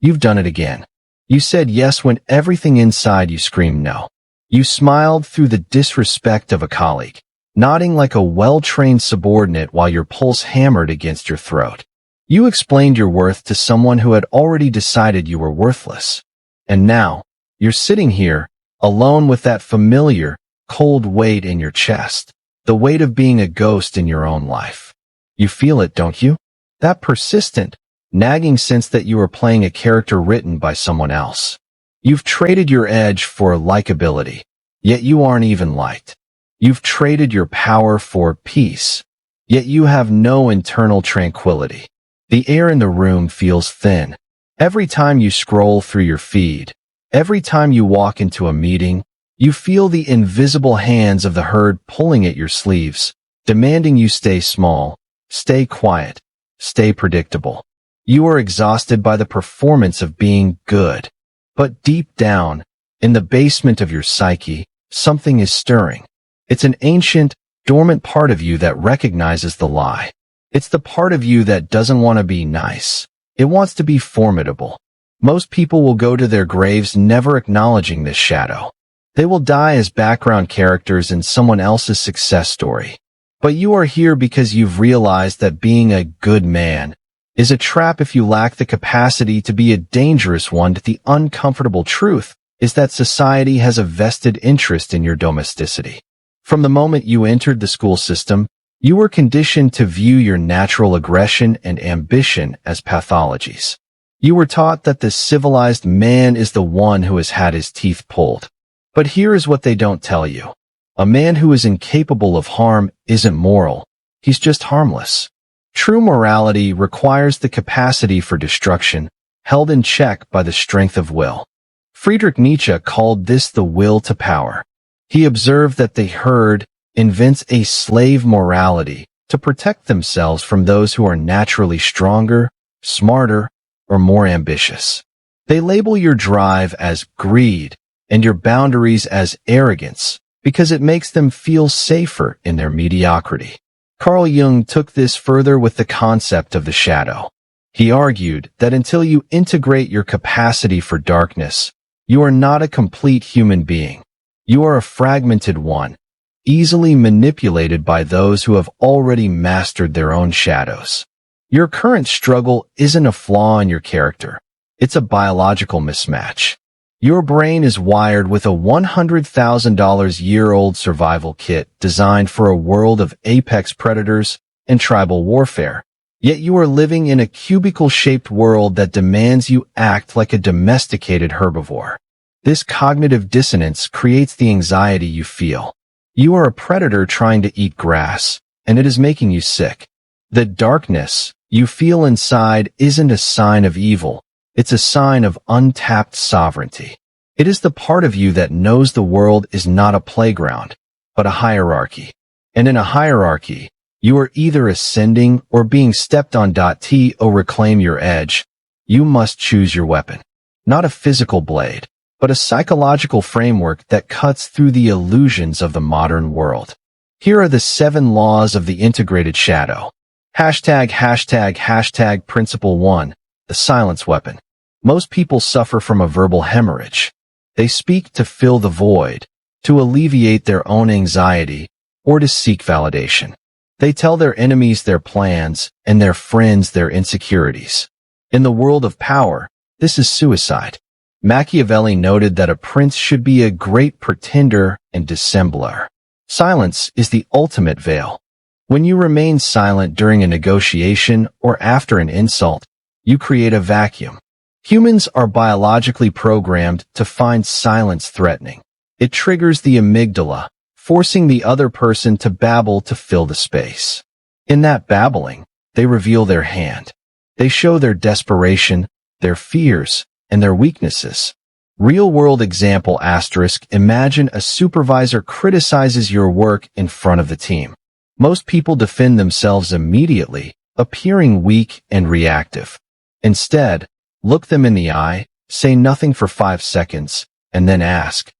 You've done it again. You said yes when everything inside you screamed no. You smiled through the disrespect of a colleague, nodding like a well-trained subordinate while your pulse hammered against your throat. You explained your worth to someone who had already decided you were worthless. And now, you're sitting here, alone with that familiar, cold weight in your chest, the weight of being a ghost in your own life. You feel it, don't you? That persistent, nagging sense that you are playing a character written by someone else. You've traded your edge for likability, yet you aren't even liked. You've traded your power for peace, yet you have no internal tranquility. The air in the room feels thin. Every time you scroll through your feed, every time you walk into a meeting, you feel the invisible hands of the herd pulling at your sleeves, demanding you stay small, stay quiet, stay predictable. You are exhausted by the performance of being good. But deep down, in the basement of your psyche, something is stirring. It's an ancient, dormant part of you that recognizes the lie. It's the part of you that doesn't want to be nice. It wants to be formidable. Most people will go to their graves never acknowledging this shadow. They will die as background characters in someone else's success story. But you are here because you've realized that being a good man is a trap if you lack the capacity to be a dangerous one. The uncomfortable truth is that society has a vested interest in your domesticity. From the moment you entered the school system, you were conditioned to view your natural aggression and ambition as pathologies. You were taught that the civilized man is the one who has had his teeth pulled. But here is what they don't tell you. A man who is incapable of harm isn't moral. He's just harmless. True morality requires the capacity for destruction, held in check by the strength of will. Friedrich Nietzsche called this the will to power. He observed that the herd invents a slave morality to protect themselves from those who are naturally stronger, smarter, or more ambitious. They label your drive as greed and your boundaries as arrogance because it makes them feel safer in their mediocrity. Carl Jung took this further with the concept of the shadow. He argued that until you integrate your capacity for darkness, you are not a complete human being. You are a fragmented one, easily manipulated by those who have already mastered their own shadows. Your current struggle isn't a flaw in your character. It's a biological mismatch. Your brain is wired with a $100,000-year-old survival kit designed for a world of apex predators and tribal warfare. Yet you are living in a cubicle-shaped world that demands you act like a domesticated herbivore. This cognitive dissonance creates the anxiety you feel. You are a predator trying to eat grass, and it is making you sick. The darkness you feel inside isn't a sign of evil. It's a sign of untapped sovereignty. It is the part of you that knows the world is not a playground, but a hierarchy. And in a hierarchy, you are either ascending or being stepped on. To reclaim your edge, you must choose your weapon. Not a physical blade, but a psychological framework that cuts through the illusions of the modern world. Here are the 7 laws of the integrated shadow. ##### Principle 1. The silence weapon. Most people suffer from a verbal hemorrhage. They speak to fill the void, to alleviate their own anxiety, or to seek validation. They tell their enemies their plans and their friends their insecurities. In the world of power, this is suicide. Machiavelli noted that a prince should be a great pretender and dissembler. Silence is the ultimate veil. When you remain silent during a negotiation or after an insult, you create a vacuum. Humans are biologically programmed to find silence threatening. It triggers the amygdala, forcing the other person to babble to fill the space. In that babbling, they reveal their hand. They show their desperation, their fears, and their weaknesses. Real-world example *. Imagine a supervisor criticizes your work in front of the team. Most people defend themselves immediately, appearing weak and reactive. Instead, look them in the eye, say nothing for 5 seconds, and then ask,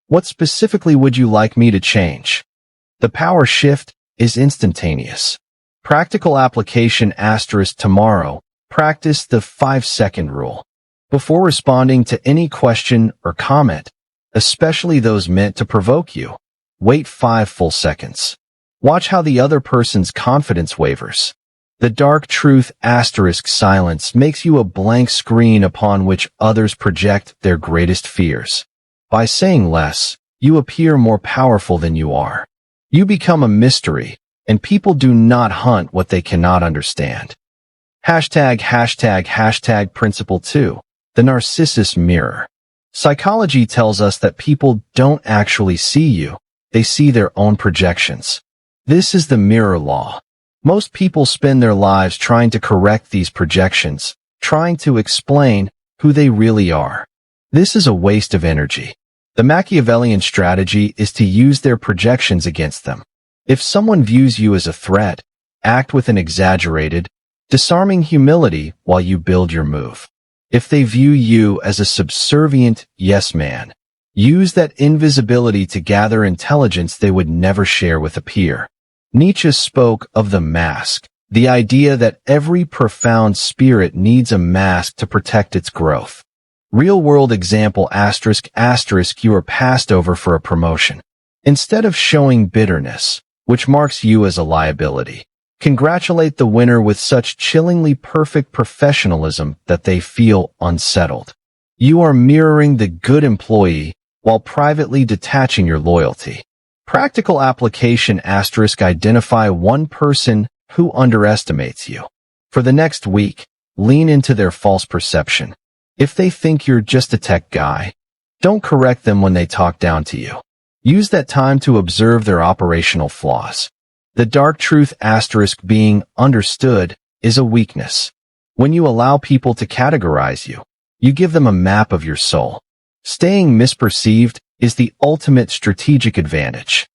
"What specifically would you like me to change?" The power shift is instantaneous. Practical application *. Tomorrow, practice the 5-second rule. Before responding to any question or comment, especially those meant to provoke you, wait 5 full seconds. Watch how the other person's confidence wavers. The dark truth * silence makes you a blank screen upon which others project their greatest fears. By saying less, you appear more powerful than you are. You become a mystery, and people do not hunt what they cannot understand. ### Principle 2. The Narcissus Mirror. Psychology tells us that people don't actually see you, they see their own projections. This is the mirror law. Most people spend their lives trying to correct these projections, trying to explain who they really are. This is a waste of energy. The Machiavellian strategy is to use their projections against them. If someone views you as a threat, act with an exaggerated, disarming humility while you build your move. If they view you as a subservient yes man, use that invisibility to gather intelligence they would never share with a peer. Nietzsche spoke of the mask, the idea that every profound spirit needs a mask to protect its growth. Real-world example ***, you are passed over for a promotion. Instead of showing bitterness, which marks you as a liability, congratulate the winner with such chillingly perfect professionalism that they feel unsettled. You are mirroring the good employee while privately detaching your loyalty. Practical application ** identify one person who underestimates you. For the next week, lean into their false perception. If they think you're just a tech guy, don't correct them when they talk down to you. Use that time to observe their operational flaws. The dark truth * being understood is a weakness. When you allow people to categorize you, you give them a map of your soul. Staying misperceived is the ultimate strategic advantage.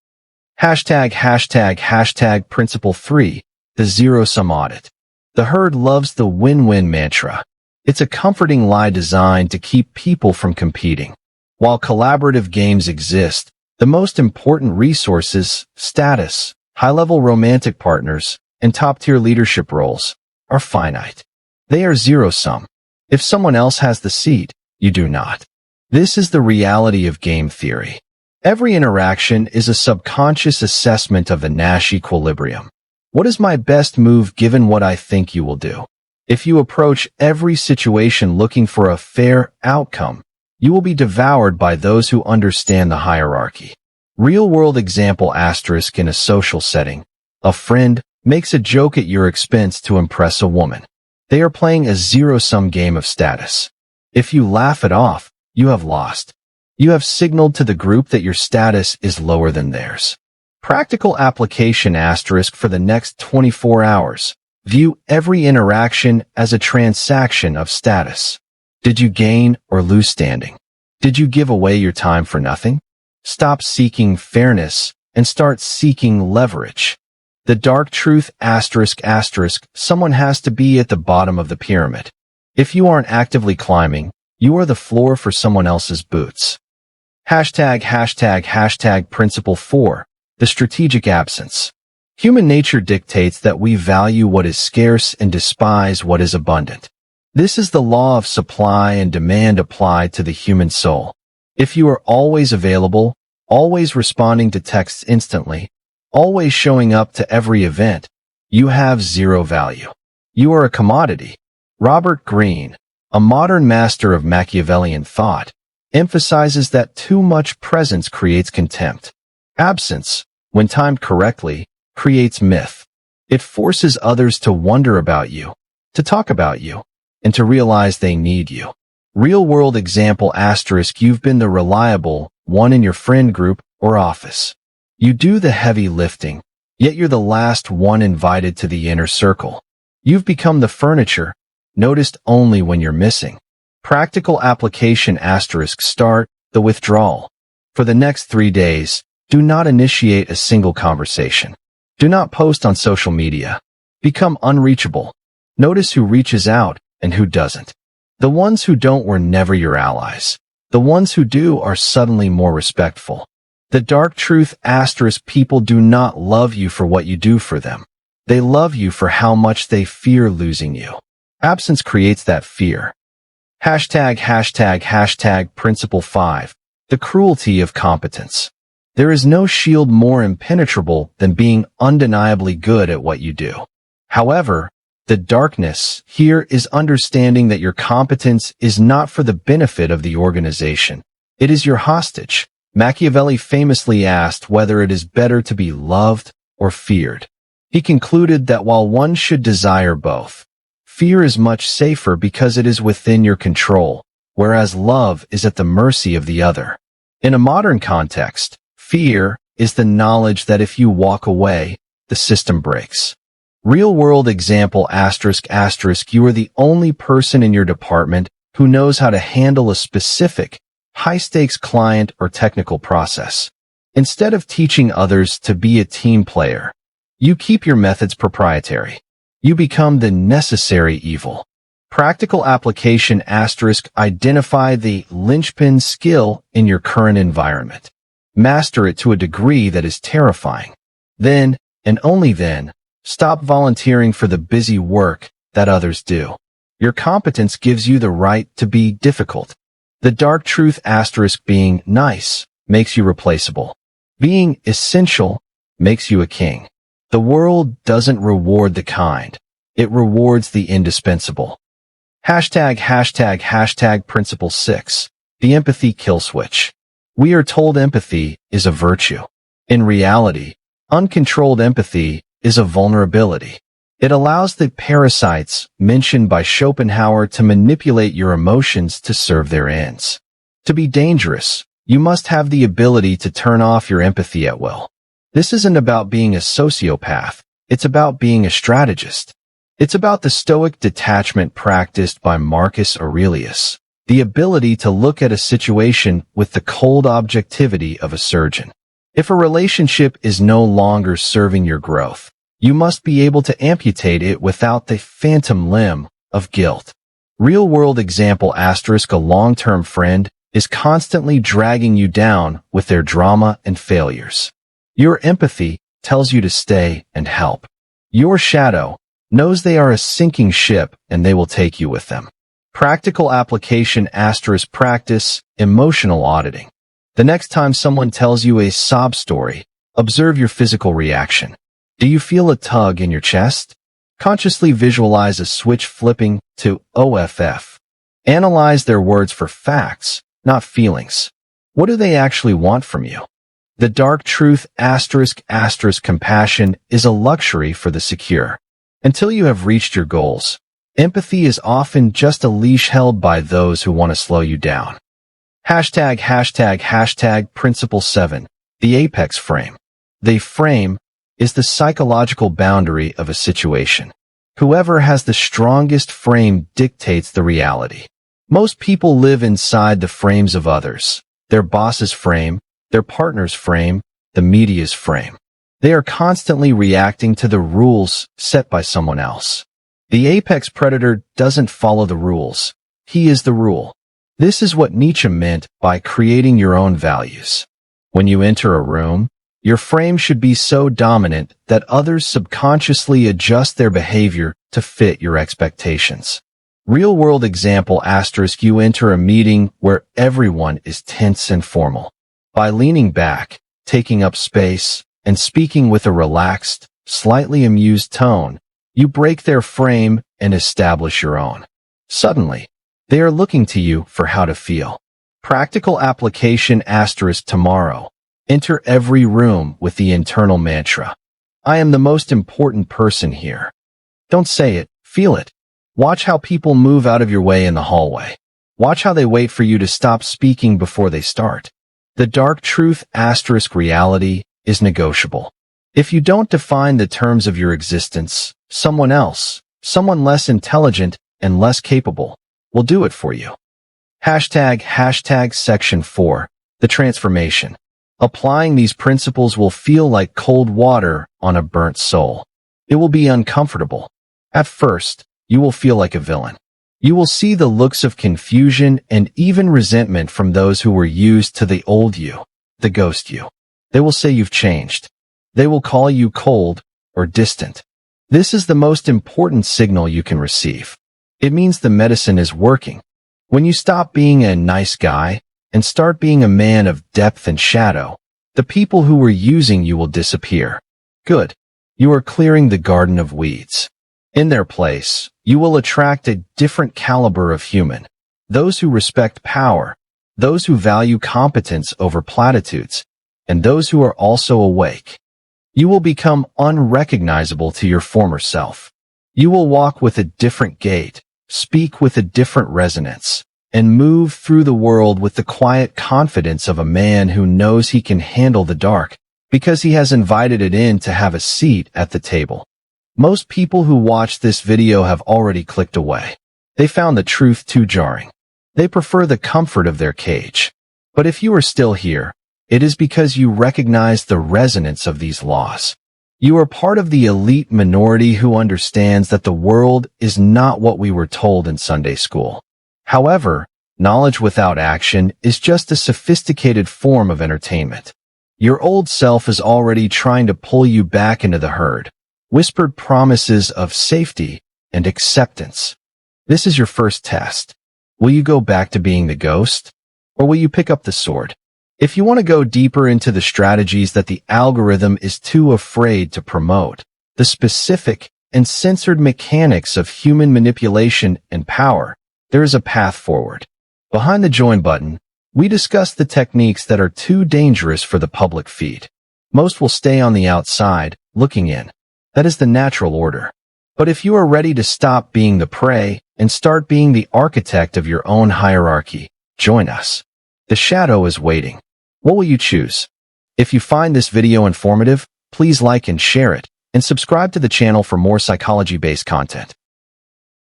### Principle 3. The Zero-Sum Audit. The herd loves the win-win mantra. It's a comforting lie designed to keep people from competing. While collaborative games exist, the most important resources, status, high-level romantic partners, and top-tier leadership roles, are finite. They are zero-sum. If someone else has the seat, you do not. This is the reality of game theory. Every interaction is a subconscious assessment of the Nash equilibrium. What is my best move given what I think you will do? If you approach every situation looking for a fair outcome, you will be devoured by those who understand the hierarchy. Real-world example * in a social setting. A friend makes a joke at your expense to impress a woman. They are playing a zero-sum game of status. If you laugh it off, you have lost. You have signaled to the group that your status is lower than theirs. Practical application * for the next 24 hours. View every interaction as a transaction of status. Did you gain or lose standing? Did you give away your time for nothing? Stop seeking fairness and start seeking leverage. The dark truth ***, someone has to be at the bottom of the pyramid. If you aren't actively climbing, you are the floor for someone else's boots. ### Principle 4. The Strategic Absence. Human nature dictates that we value what is scarce and despise what is abundant. This is the law of supply and demand applied to the human soul. If you are always available, always responding to texts instantly, always showing up to every event, you have zero value. You are a commodity. Robert Greene, a modern master of Machiavellian thought, emphasizes that too much presence creates contempt. Absence, when timed correctly, creates myth. It forces others to wonder about you, to talk about you, and to realize they need you. Real-world example * you've been the reliable one in your friend group or office. You do the heavy lifting, yet you're the last one invited to the inner circle. You've become the furniture, noticed only when you're missing. Practical application * start the withdrawal. For the next 3 days, do not initiate a single conversation. Do not post on social media. Become unreachable. Notice who reaches out and who doesn't. The ones who don't were never your allies. The ones who do are suddenly more respectful. The dark truth * people do not love you for what you do for them. They love you for how much they fear losing you. Absence creates that fear. Hashtag Principle 5. The cruelty of competence. There is no shield more impenetrable than being undeniably good at what you do. However, the darkness here is understanding that your competence is not for the benefit of the organization. It is your hostage. Machiavelli famously asked whether it is better to be loved or feared. He concluded that while one should desire both, fear is much safer because it is within your control, whereas love is at the mercy of the other. In a modern context, fear is the knowledge that if you walk away, the system breaks. Real-world example ****. You are the only person in your department who knows how to handle a specific, high-stakes client or technical process. Instead of teaching others to be a team player, you keep your methods proprietary. You become the necessary evil. Practical application ***. Identify the linchpin skill in your current environment. Master it to a degree that is terrifying. Then, and only then, stop volunteering for the busy work that others do. Your competence gives you the right to be difficult. The dark truth ***. Being nice makes you replaceable. Being essential makes you a king. The world doesn't reward the kind. It rewards the indispensable. Hashtag Principle 6. The empathy kill switch. We are told empathy is a virtue. In reality, uncontrolled empathy is a vulnerability. It allows the parasites mentioned by Schopenhauer to manipulate your emotions to serve their ends. To be dangerous, you must have the ability to turn off your empathy at will. This isn't about being a sociopath. It's about being a strategist. It's about the stoic detachment practiced by Marcus Aurelius, the ability to look at a situation with the cold objectivity of a surgeon. If a relationship is no longer serving your growth, you must be able to amputate it without the phantom limb of guilt. Real-world example ***. A long-term friend is constantly dragging you down with their drama and failures. Your empathy tells you to stay and help. Your shadow knows they are a sinking ship and they will take you with them. Practical application ***. Practice emotional auditing. The next time someone tells you a sob story, observe your physical reaction. Do you feel a tug in your chest? Consciously visualize a switch flipping to OFF. Analyze their words for facts, not feelings. What do they actually want from you? The dark truth ***. Compassion is a luxury for the secure. Until you have reached your goals, empathy is often just a leash held by those who want to slow you down. Hashtag Principle 7. The apex frame. The frame is the psychological boundary of a situation. Whoever has the strongest frame dictates the reality. Most people live inside the frames of others. Their boss's frame, their partner's frame, the media's frame. They are constantly reacting to the rules set by someone else. The apex predator doesn't follow the rules. He is the rule. This is what Nietzsche meant by creating your own values. When you enter a room, your frame should be so dominant that others subconsciously adjust their behavior to fit your expectations. Real-world example ***. You enter a meeting where everyone is tense and formal. By leaning back, taking up space, and speaking with a relaxed, slightly amused tone, you break their frame and establish your own. Suddenly, they are looking to you for how to feel. Practical application *** tomorrow. Enter every room with the internal mantra. I am the most important person here. Don't say it, feel it. Watch how people move out of your way in the hallway. Watch how they wait for you to stop speaking before they start. The dark truth ** reality is negotiable. If you don't define the terms of your existence, someone else, someone less intelligent and less capable, will do it for you. Hashtag Section 4. The transformation. Applying these principles will feel like cold water on a burnt soul. It will be uncomfortable. At first, you will feel like a villain. You will see the looks of confusion and even resentment from those who were used to the old you, the ghost you. They will say you've changed. They will call you cold or distant. This is the most important signal you can receive. It means the medicine is working. When you stop being a nice guy and start being a man of depth and shadow, the people who were using you will disappear. Good. You are clearing the garden of weeds. In their place, you will attract a different caliber of human. Those who respect power, those who value competence over platitudes, and those who are also awake. You will become unrecognizable to your former self. You will walk with a different gait, speak with a different resonance, and move through the world with the quiet confidence of a man who knows he can handle the dark because he has invited it in to have a seat at the table. Most people who watch this video have already clicked away. They found the truth too jarring. They prefer the comfort of their cage. But if you are still here, it is because you recognize the resonance of these laws. You are part of the elite minority who understands that the world is not what we were told in Sunday school. However, knowledge without action is just a sophisticated form of entertainment. Your old self is already trying to pull you back into the herd. Whispered promises of safety and acceptance. This is your first test. Will you go back to being the ghost? Or will you pick up the sword? If you want to go deeper into the strategies that the algorithm is too afraid to promote, the specific and censored mechanics of human manipulation and power, there is a path forward. Behind the join button, we discuss the techniques that are too dangerous for the public feed. Most will stay on the outside, looking in. That is the natural order. But if you are ready to stop being the prey and start being the architect of your own hierarchy, join us. The shadow is waiting. What will you choose? If you find this video informative, please like and share it, and subscribe to the channel for more psychology-based content.